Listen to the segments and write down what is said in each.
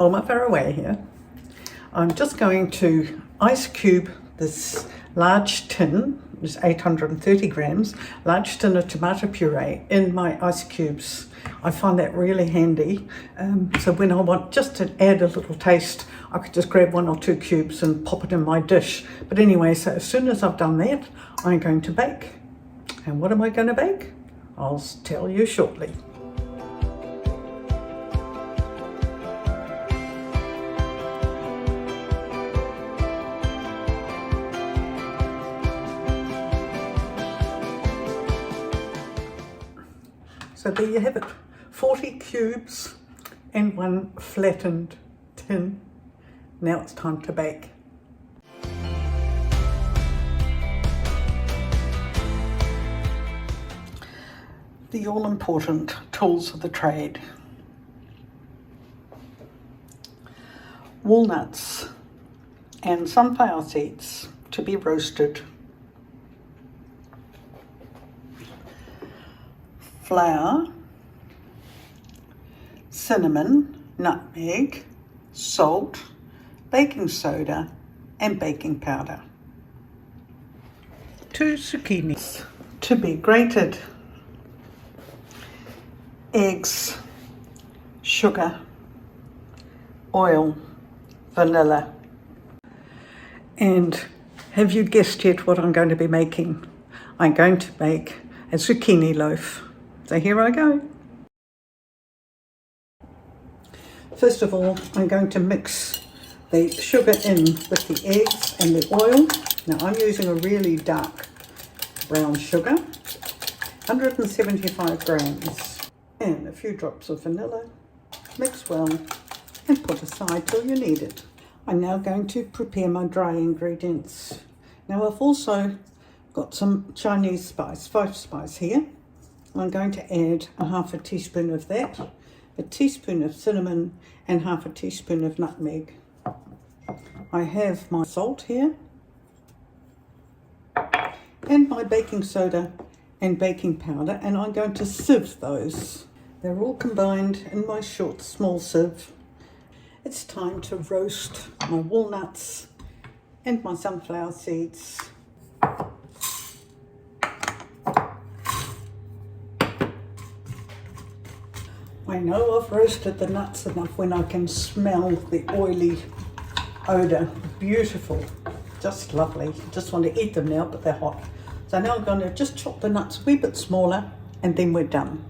Oma Faraway here. I'm just going to ice cube this large tin, it's 830 grams, large tin of tomato puree in my ice cubes. I find that really handy. So when I want just to add a little taste, I could just grab 1 or 2 cubes and pop it in my dish. But anyway, so as soon as I've done that, I'm going to bake. And what am I going to bake? I'll tell you shortly. So there you have it, 40 cubes and 1 flattened tin. Now it's time to bake. The all-important tools of the trade. Walnuts and sunflower seeds to be roasted. Flour, cinnamon, nutmeg, salt, baking soda and baking powder. 2 zucchinis to be grated. Eggs, sugar, oil, vanilla. And have you guessed yet what I'm going to be making? I'm going to make a zucchini loaf. So here I go. First of all, I'm going to mix the sugar in with the eggs and the oil. Now I'm using a really dark brown sugar, 175 grams, and a few drops of vanilla. Mix well and put aside till you need it. I'm now going to prepare my dry ingredients. Now I've also got some Chinese spice, 5 spice here. I'm going to add a half a teaspoon of that, a teaspoon of cinnamon and half a teaspoon of nutmeg. I have my salt here and my baking soda and baking powder, and I'm going to sieve those. They're all combined in my short small sieve. It's time to roast my walnuts and my sunflower seeds. I know I've roasted the nuts enough when I can smell the oily odour. Beautiful, just lovely. Just want to eat them now, but they're hot. So now I'm going to just chop the nuts a wee bit smaller and then we're done.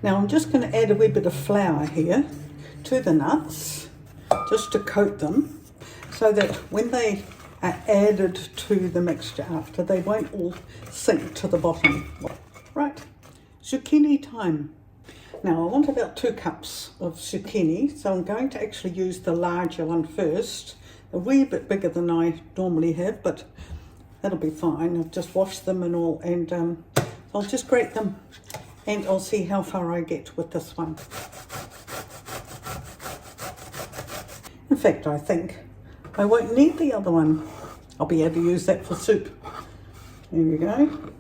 Now I'm just going to add a wee bit of flour here to the nuts, just to coat them, so that when they are added to the mixture after, they won't all sink to the bottom. Right, zucchini time. Now I want about 2 cups of zucchini, so I'm going to actually use the larger one first, a wee bit bigger than I normally have, but that'll be fine. I've just washed them and all, and so I'll just grate them and I'll see how far I get with this one. In fact, I think I won't need the other one. I'll be able to use that for soup. There we go.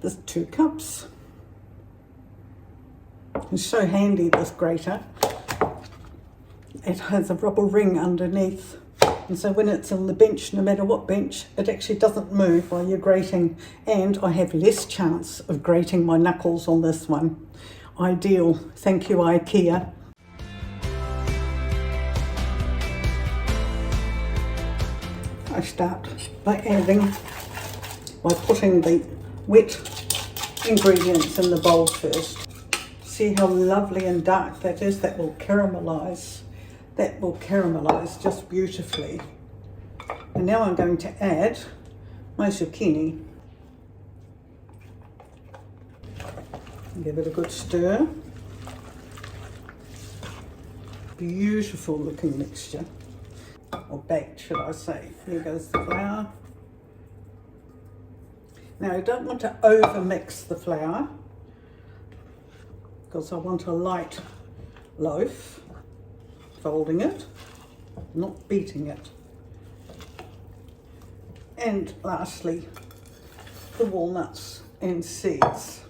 There's 2 cups. It's so handy, this grater. It has a rubber ring underneath. And so when it's on the bench, no matter what bench, it actually doesn't move while you're grating. And I have less chance of grating my knuckles on this one. Ideal. Thank you, IKEA. I start by putting the wet ingredients in the bowl first. See how lovely and dark that is? That will caramelize. That will caramelize just beautifully. And now I'm going to add my zucchini. Give it a good stir. Beautiful looking mixture. Or baked, should I say. Here goes the flour. Now I don't want to over mix the flour because I want a light loaf. Folding it, not beating it. And lastly, the walnuts and seeds.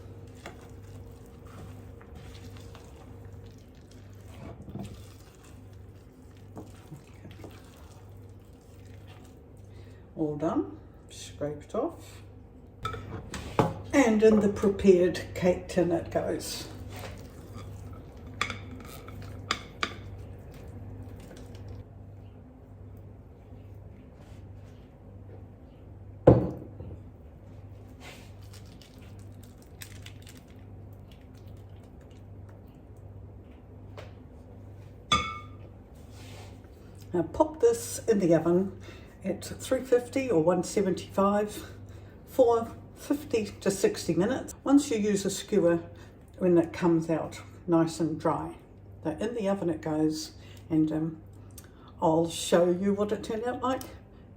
All done, scraped off. And in the prepared cake tin it goes. Now pop this in the oven at 350 or 175 for 50 to 60 minutes. Once you use a skewer, when it comes out nice and dry, so in the oven it goes, and I'll show you what it turned out like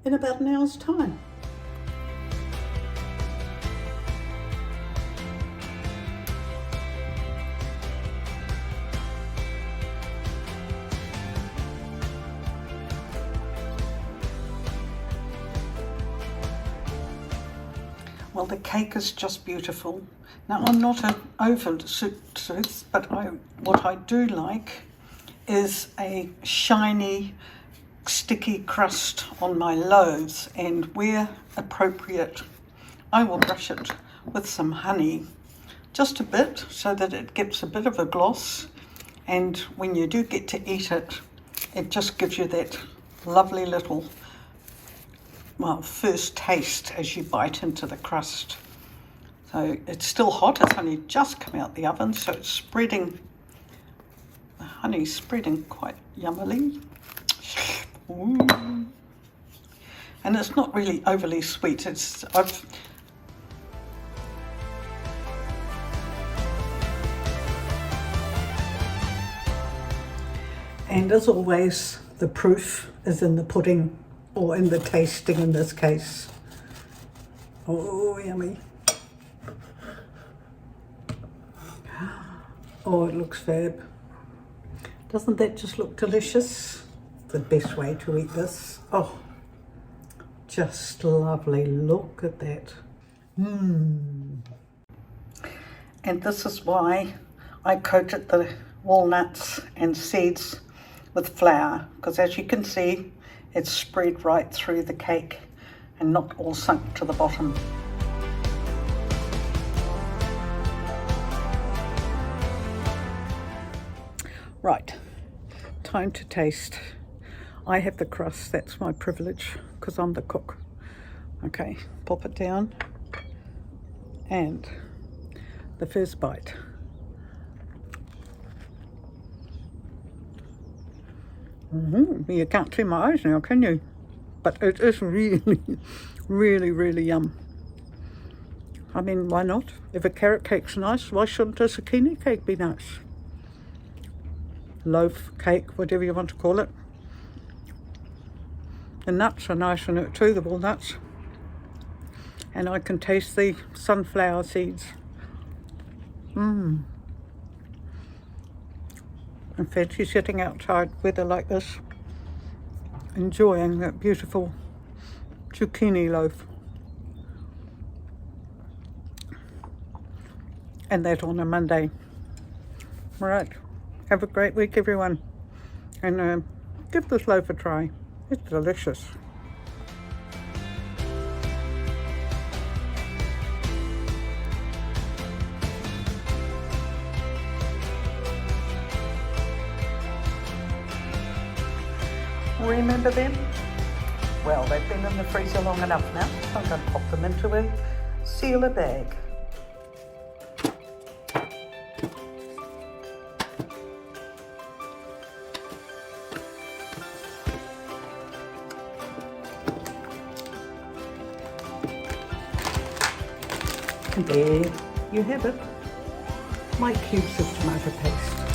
in about an hour's time. Well, the cake is just beautiful. Now, I'm not an oven sooth, but what I do like is a shiny, sticky crust on my loaves, and where appropriate, I will brush it with some honey, just a bit, so that it gets a bit of a gloss, and when you do get to eat it, it just gives you that lovely little, well, first taste as you bite into the crust. So it's still hot, it's only just come out the oven, so it's spreading, the honey's spreading quite yummily. Ooh. And it's not really overly sweet, and as always, the proof is in the pudding, or in the tasting in this case. Oh, yummy. Oh, it looks fab. Doesn't that just look delicious? The best way to eat this. Oh, just lovely. Look at that. And this is why I coated the walnuts and seeds with flour, because as you can see, it's spread right through the cake and not all sunk to the bottom. Right, time to taste. I have the crust, that's my privilege, because I'm the cook. Okay, pop it down, and the first bite. You can't see my eyes now, can you? But it is really, really, really yum. I mean, why not? If a carrot cake's nice, why shouldn't a zucchini cake be nice? Loaf cake, whatever you want to call it. The nuts are nice in it too, the walnuts. And I can taste the sunflower seeds. In fact, you're sitting outside weather like this, enjoying that beautiful zucchini loaf. And that on a Monday. All right, have a great week, everyone. And give this loaf a try. It's delicious. Remember them? Well, they've been in the freezer long enough now. I'm going to pop them into a sealer bag. And there you have it. My cubes of tomato paste.